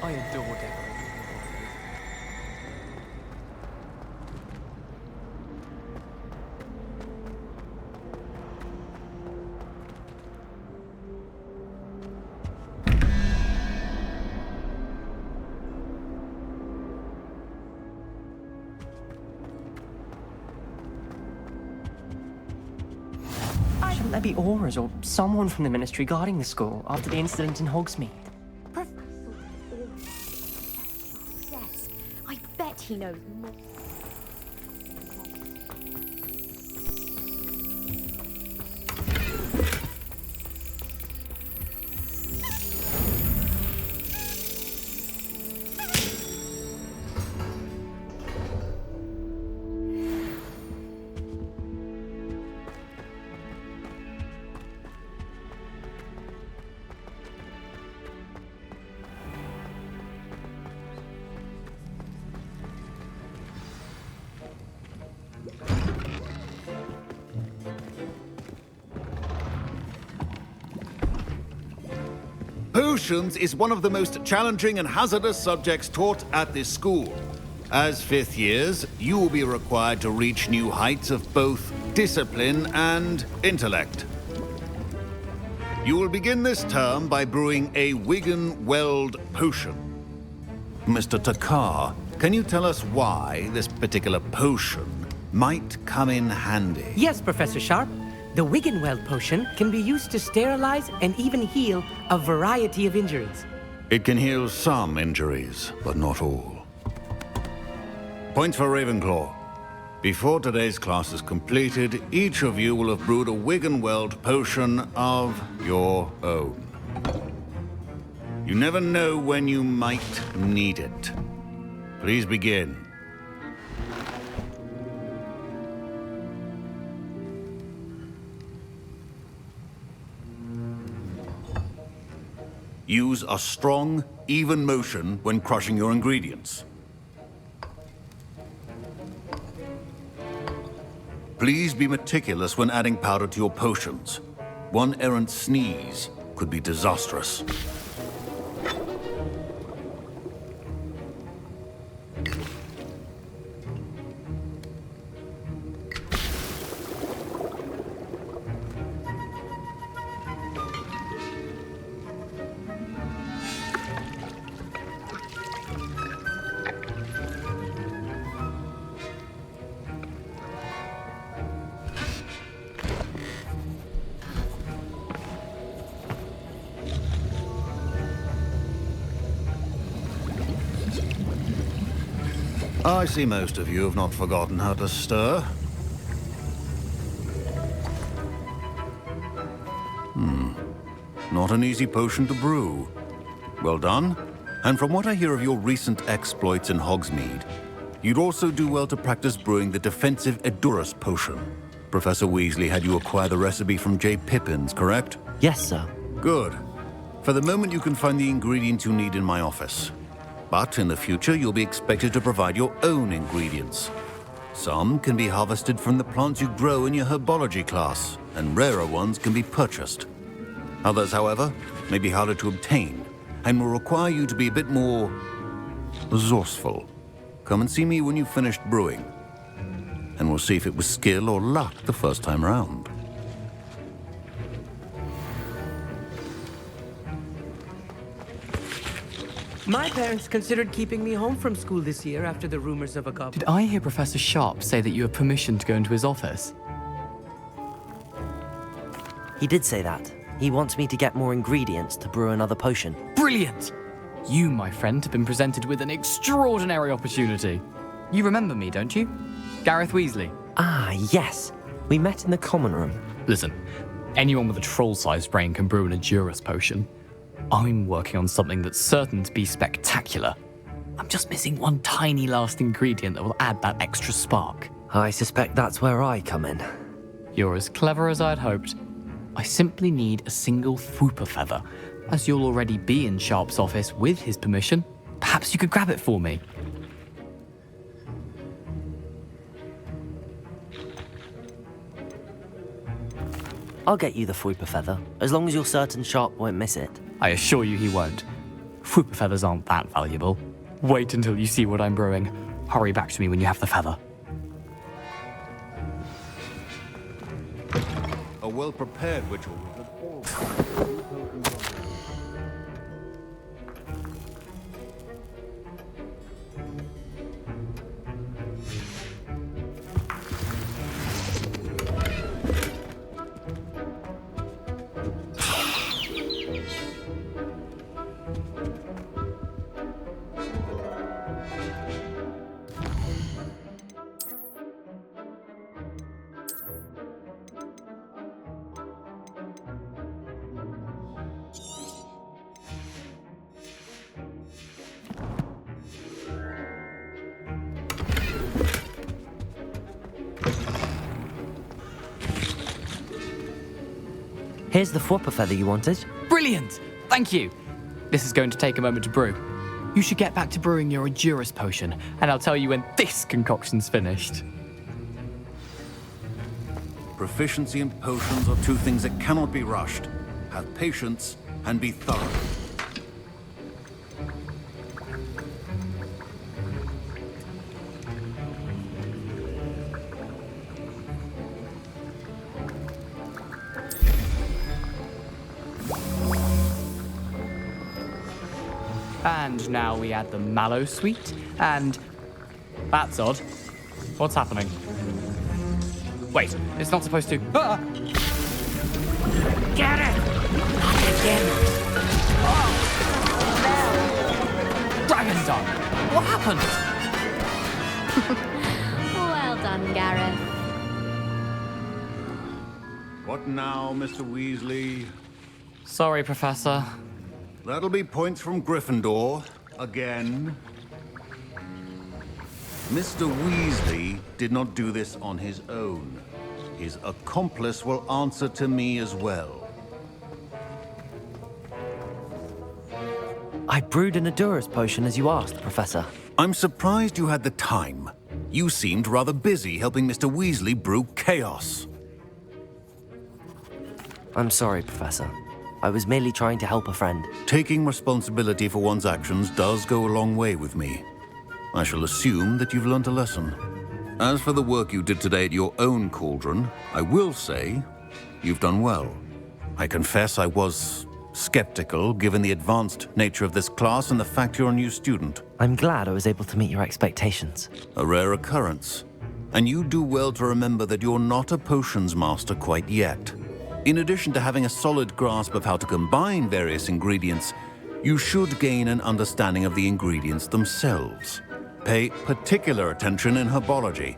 I adore decorating. Shouldn't there be auras or someone from the ministry guarding the school after the incident in Hogsmeade? Yes, I bet he knows more. Potions is one of the most challenging and hazardous subjects taught at this school. As fifth years, you will be required to reach new heights of both discipline and intellect. You will begin this term by brewing a Wigan-Weld potion. Mr. Takar, can you tell us why this particular potion might come in handy? Yes, Professor Sharp. The Wigan-Weld potion can be used to sterilize and even heal a variety of injuries. It can heal some injuries, but not all. Points for Ravenclaw. Before today's class is completed, each of you will have brewed a Wigan-Weld potion of your own. You never know when you might need it. Please begin. Use a strong, even motion when crushing your ingredients. Please be meticulous when adding powder to your potions. One errant sneeze could be disastrous. I see most of you have not forgotten how to stir. Not an easy potion to brew. Well done. And from what I hear of your recent exploits in Hogsmeade, you'd also do well to practice brewing the defensive Edurus potion. Professor Weasley had you acquire the recipe from J. Pippin's, correct? Yes, sir. Good. For the moment, you can find the ingredients you need in my office. But in the future, you'll be expected to provide your own ingredients. Some can be harvested from the plants you grow in your herbology class, and rarer ones can be purchased. Others, however, may be harder to obtain, and will require you to be a bit more resourceful. Come and see me when you've finished brewing, and we'll see if it was skill or luck the first time round. My parents considered keeping me home from school this year after the rumors of a goblin. Did I hear Professor Sharp say that you have permission to go into his office? He did say that. He wants me to get more ingredients to brew another potion. Brilliant! You, my friend, have been presented with an extraordinary opportunity. You remember me, don't you? Gareth Weasley. Ah, yes. We met in the common room. Listen, anyone with a troll-sized brain can brew an Edurus potion. I'm working on something that's certain to be spectacular. I'm just missing one tiny last ingredient that will add that extra spark. I suspect that's where I come in. You're as clever as I'd hoped. I simply need a single Fwooper feather. As you'll already be in Sharp's office with his permission, perhaps you could grab it for me. I'll get you the Fwooper feather, as long as you're certain Sharp won't miss it. I assure you he won't. Whooper feathers aren't that valuable. Wait until you see what I'm brewing. Hurry back to me when you have the feather. A well-prepared ritual will have all... Here's the Whopper feather you wanted. Brilliant! Thank you! This is going to take a moment to brew. You should get back to brewing your Edurus potion, and I'll tell you when this concoction's finished. Proficiency and potions are two things that cannot be rushed. Have patience and be thorough. And now we add the mallow sweet, and... That's odd. What's happening? Wait, it's not supposed to... Ah! Get it! Not again. Dragon Dung! What happened? Well done, Gareth. What now, Mr. Weasley? Sorry, Professor. That'll be points from Gryffindor. Again. Mr. Weasley did not do this on his own. His accomplice will answer to me as well. I brewed an Edurus potion as you asked, Professor. I'm surprised you had the time. You seemed rather busy helping Mr. Weasley brew chaos. I'm sorry, Professor. I was merely trying to help a friend. Taking responsibility for one's actions does go a long way with me. I shall assume that you've learnt a lesson. As for the work you did today at your own cauldron, I will say you've done well. I confess I was skeptical given the advanced nature of this class and the fact you're a new student. I'm glad I was able to meet your expectations. A rare occurrence. And you do well to remember that you're not a potions master quite yet. In addition to having a solid grasp of how to combine various ingredients, you should gain an understanding of the ingredients themselves. Pay particular attention in herbology.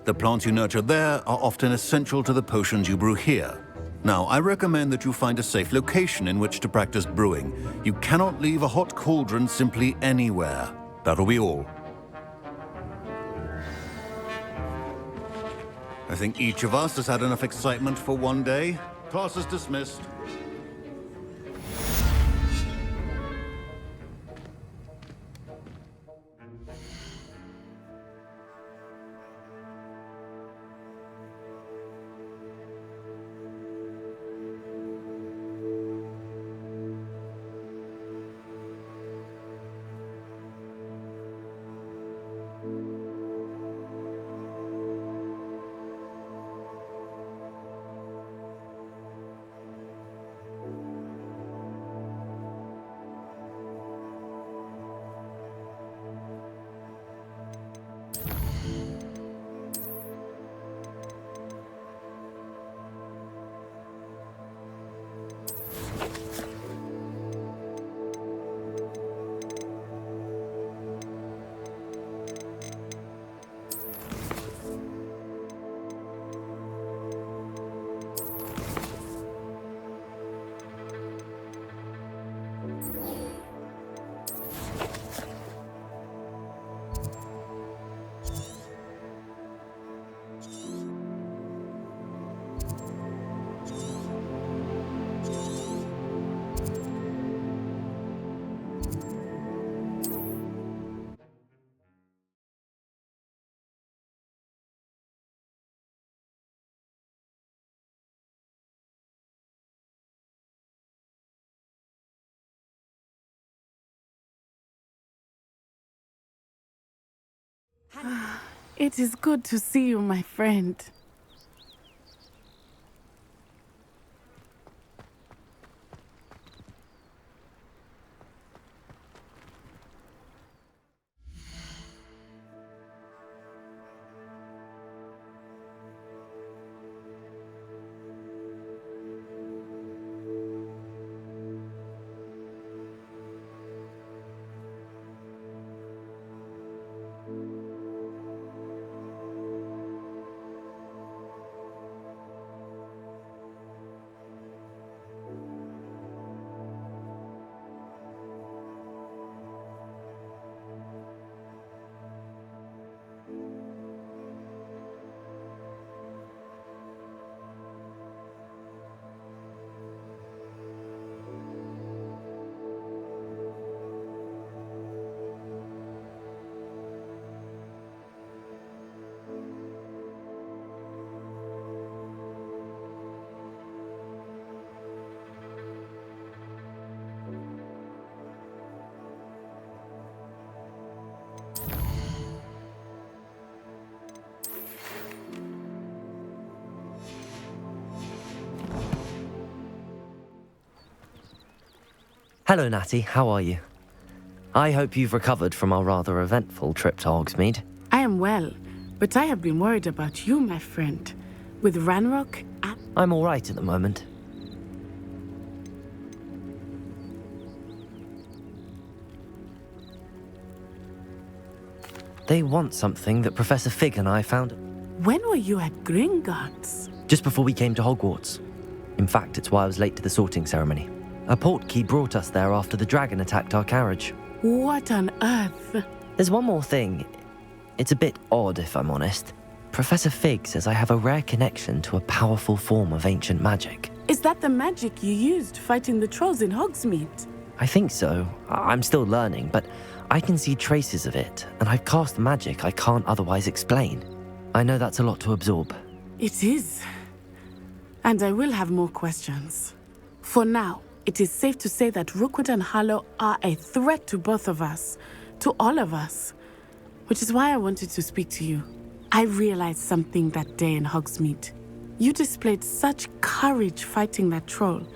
The plants you nurture there are often essential to the potions you brew here. Now, I recommend that you find a safe location in which to practice brewing. You cannot leave a hot cauldron simply anywhere. That'll be all. I think each of us has had enough excitement for one day. Class is dismissed. It is good to see you, my friend. Hello, Natty. How are you? I hope you've recovered from our rather eventful trip to Hogsmeade. I am well, but I have been worried about you, my friend. With Ranrock, I'm all right at the moment. They want something that Professor Fig and I found when were you at Gringotts? just before we came to Hogwarts. In fact, it's why I was late to the sorting ceremony. A portkey brought us there after the dragon attacked our carriage. What on earth? There's one more thing. It's a bit odd, if I'm honest. Professor Fig says I have a rare connection to a powerful form of ancient magic. Is that the magic you used fighting the trolls in Hogsmeade? I think so. I'm still learning, but I can see traces of it, and I've cast magic I can't otherwise explain. I know that's a lot to absorb. It is. And I will have more questions. For now, it is safe to say that Rookwood and Harlow are a threat to both of us, to all of us, which is why I wanted to speak to you. I realized something that day in Hogsmeade. You displayed such courage fighting that troll,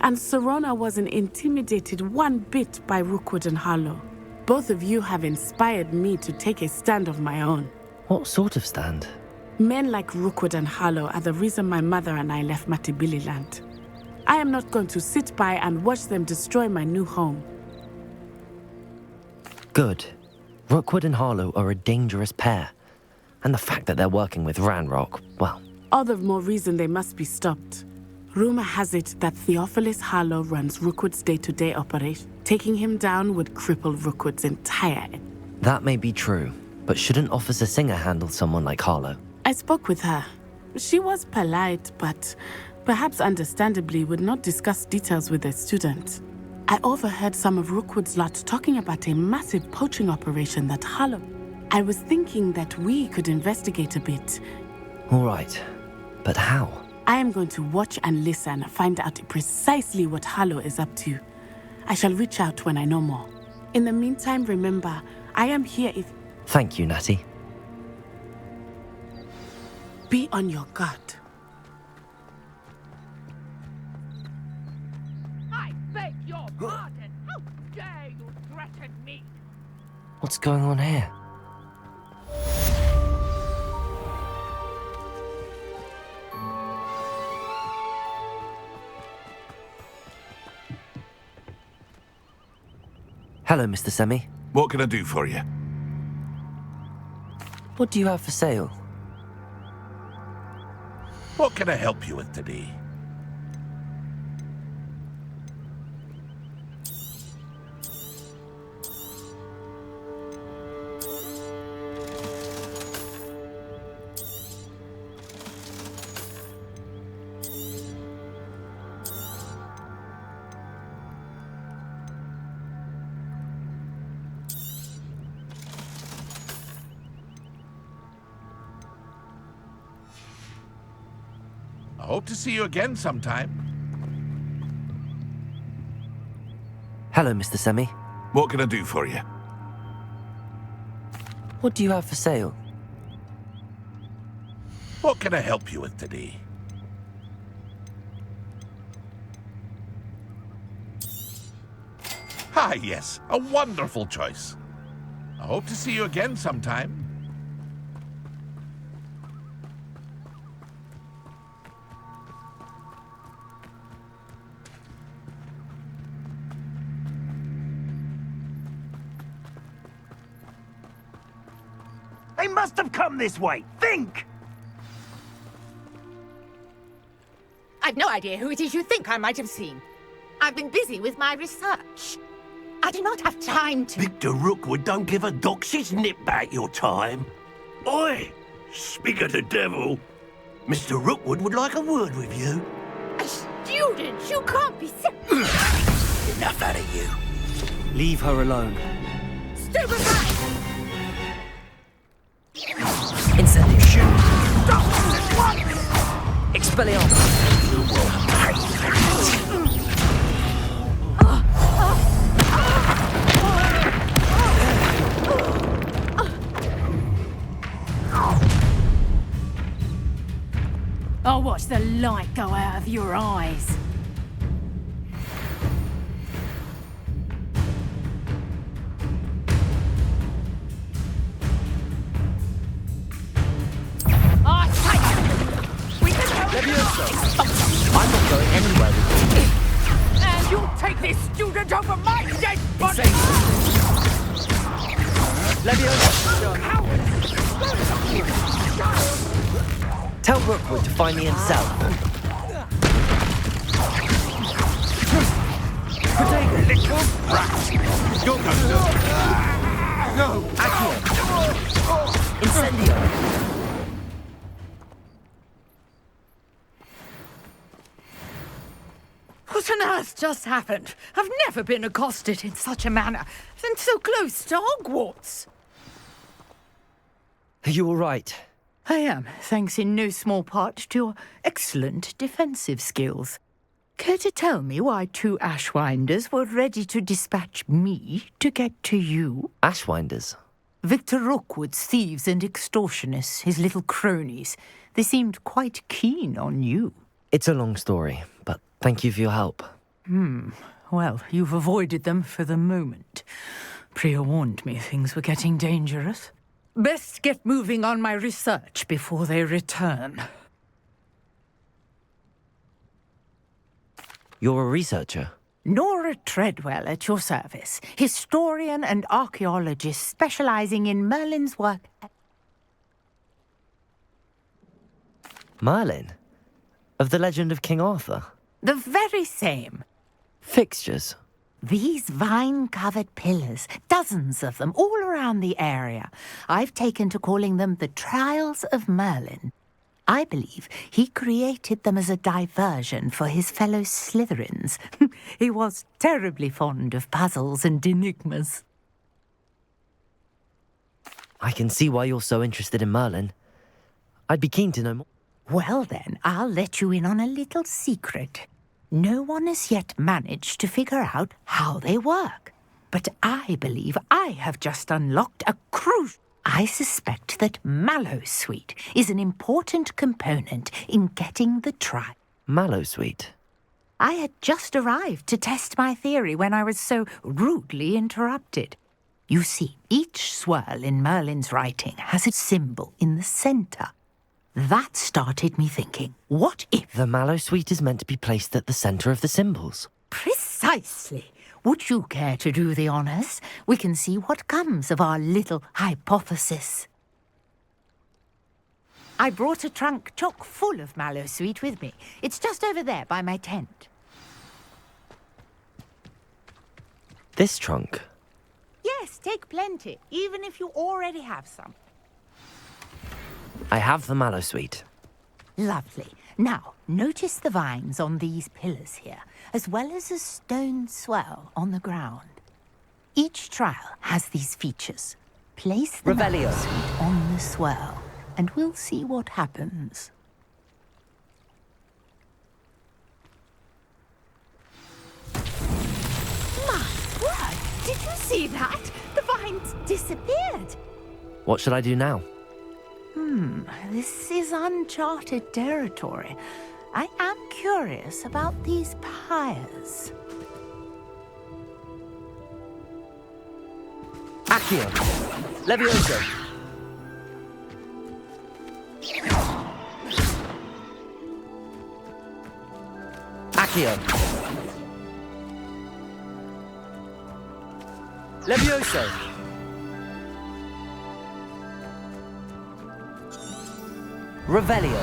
and Serona wasn't intimidated one bit by Rookwood and Harlow. Both of you have inspired me to take a stand of my own. What sort of stand? Men like Rookwood and Harlow are the reason my mother and I left Mattibilliland. I am not going to sit by and watch them destroy my new home. Good. Rookwood and Harlow are a dangerous pair. And the fact that they're working with Ranrock, well... All the more reason they must be stopped. Rumor has it that Theophilus Harlow runs Rookwood's day-to-day operation. Taking him down would cripple Rookwood's entire... That may be true, but shouldn't Officer Singer handle someone like Harlow? I spoke with her. She was polite, but perhaps understandably would not discuss details with a student. I overheard some of Rookwood's lot talking about a massive poaching operation that Harlow... I was thinking that we could investigate a bit. All right, but how? I am going to watch and listen, find out precisely what Harlow is up to. I shall reach out when I know more. In the meantime, remember, I am here if... Thank you, Natty. Be on your guard. I beg your pardon! How dare you threaten me? What's going on here? Hello, Mr. Semi. What can I do for you? What do you have for sale? What can I help you with today? I hope to see you again sometime. Hello, Mr. Semi. What can I do for you? What do you have for sale? What can I help you with today? Ah, yes, a wonderful choice. I hope to see you again sometime. They must have come this way. Think! I've no idea who it is you think I might have seen. I've been busy with my research. I do not have time to... Victor Rookwood don't give a doxy's nip back your time. Oi! Speak of the devil. Mr. Rookwood would like a word with you. A student? You can't be... Enough out of you. Leave her alone. Stupefy! Incendiation! Stop! What? Expelliarmus! You will pay for it. I'll watch the light go out of your eyes. I'm not going anywhere with you. And you'll take this student over my dead body! Tell Rookwood to find me himself. Little brat. You're going to... No! Accio! Incendio! What on earth just happened? I've never been accosted in such a manner, and so close to Hogwarts. Are you all right? I am, thanks in no small part to your excellent defensive skills. Care to tell me why 2 Ashwinders were ready to dispatch me to get to you? Ashwinders? Victor Rookwood's thieves and extortionists, his little cronies. They seemed quite keen on you. It's a long story, but thank you for your help. Well, you've avoided them for the moment. Priya warned me things were getting dangerous. Best get moving on my research before they return. You're a researcher? Nora Treadwell at your service, historian and archaeologist specializing in Merlin's work. Merlin? Of the legend of King Arthur? The very same. Fixtures? These vine-covered pillars, dozens of them, all around the area. I've taken to calling them the Trials of Merlin. I believe he created them as a diversion for his fellow Slytherins. He was terribly fond of puzzles and enigmas. I can see why you're so interested in Merlin. I'd be keen to know more. Well then, I'll let you in on a little secret. No one has yet managed to figure out how they work. But I believe I have just unlocked a crucial... I suspect that Mallowsweet is an important component in getting the trial. Mallowsweet? I had just arrived to test my theory when I was so rudely interrupted. You see, each swirl in Merlin's writing has a symbol in the centre. That started me thinking, what if... The Mallowsweet is meant to be placed at the centre of the symbols. Precisely. Would you care to do the honours? We can see what comes of our little hypothesis. I brought a trunk chock full of Mallowsweet with me. It's just over there by my tent. This trunk? Yes, take plenty, even if you already have some. I have the Mallowsweet. Lovely. Now, notice the vines on these pillars here, as well as a stone swell on the ground. Each trial has these features. Place the Revelio Mallowsweet on the swell, and we'll see what happens. My word! Did you see that? The vines disappeared. What should I do now? This is uncharted territory. I am curious about these pyres. Accio! Levioso! Accio! Levioso! Revelio!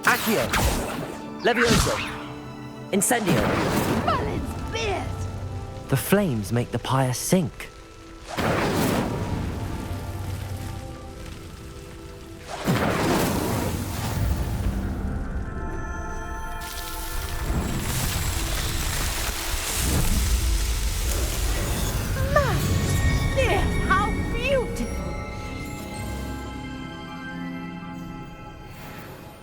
Accio! Levioso! Incendio! Merlin's beard! The flames make the pyre sink. How beautiful!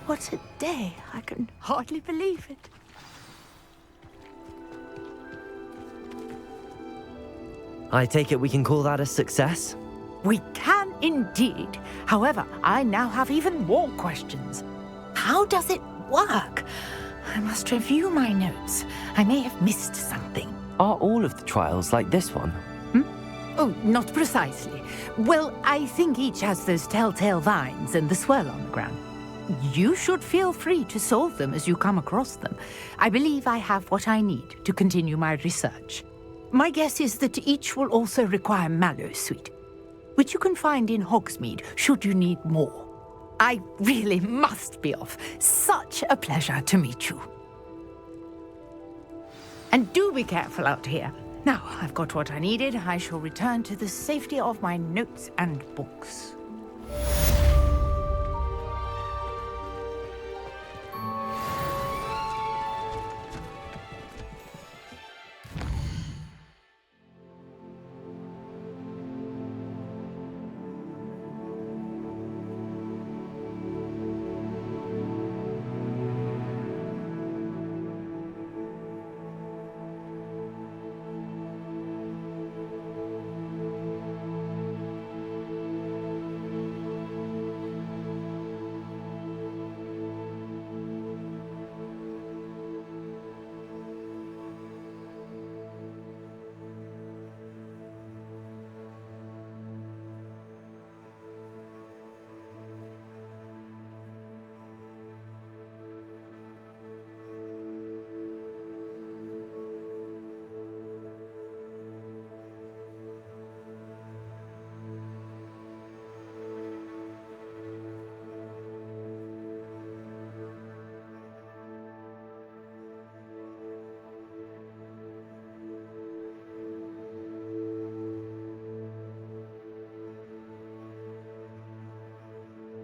What a day. I can hardly believe it. I take it we can call that a success? We can indeed. However, I now have even more questions. How does it work? I must review my notes. I may have missed something. Are all of the trials like this one? Oh, not precisely. Well, I think each has those telltale vines and the swirl on the ground. You should feel free to solve them as you come across them. I believe I have what I need to continue my research. My guess is that each will also require mallow sweet, which you can find in Hogsmeade should you need more. I really must be off. Such a pleasure to meet you. And do be careful out here. Now, I've got what I needed. I shall return to the safety of my notes and books.